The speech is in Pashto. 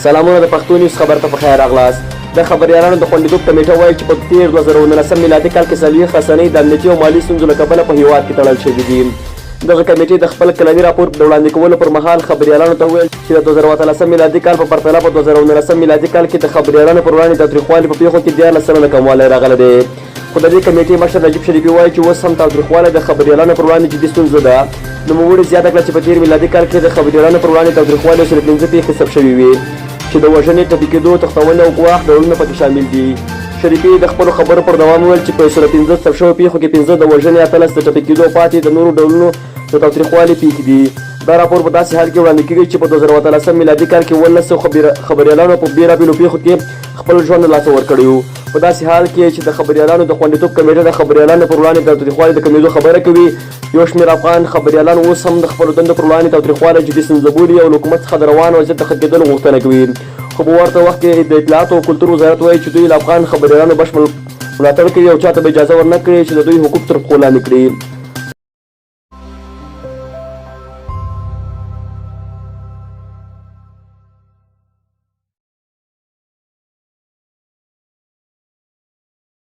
سلامونه د پښتو نیوز خبر ته په خیر راغلاست. د خبریالانو د خوندیتوب کمیټه وایي چې په تېر 2019 میلادي کال کې 40 رسنۍ د امنیتي او مالي ستونزو له کبله په هېواد کې تړل شوي دي. دغه کمیټې د خپل کلني راپور د وړاندې کولو پر مهال خبریالانو ته وویل چې د 2013 میلادي کال په پرتله په 2019 میلادي کال کې د خبریالانو پر وړاندې د تاوتریخوالي په پیښو کې 14 سلنه کموالی راغلی دی. خو د دې کمیټې مشر نجیب شریفي وایي چې اوس هم تاوتریخوالی د خبریالانو پر وړاندې جدي ستونزه ده. نوموړي زیاته کړه چې په تېر میلادي کال کې د خبریالانو پر وړاندې تاوتریخوالي 15 پیښې ثبت شوي وي چې د وژنې، ټپي کېدو، تښتونې او ګواښ ډولونه پکې شامل دي. شریفي د خپلو خبرو پر دوام وویل چې په 115 ثبت شویو پیښو کې 15 د وژنې، 18 د ټپي کېدو، پاتې د نورو ډولونو د تاوتریخوالي پیښې دي. دا راپور په داسې حال کې وړاندې کېږي چې په 2013 میلادي کال کې 1900 خبریالانو په بېلابېلو پیښو کې خپل ژوند له لاسه ورکړی و. په داسې حال کې چې د خبریالانو د خوندیتوب کمیټه د خبریالانو پر وړاندې د تاوتریخوالي د کمېدو خبره کوي، یو شمېر افغان خبریالان اوس هم د خپلو دندو پر وړاندې تاوتریخوالی جدي ستونزه بولي او له حکومت څخه د روان وضعیت د ښه کېدلو غوښتنه کوي. خو په ورته وخت کې د اطلاعاتو او کلتور وزارت وایي چې دوی له افغان خبریالانو بشپړ ملاتړ کوي او چاته به اجازه ورنه کړي چې د دوی حقوق تر پښو لاندې کړي.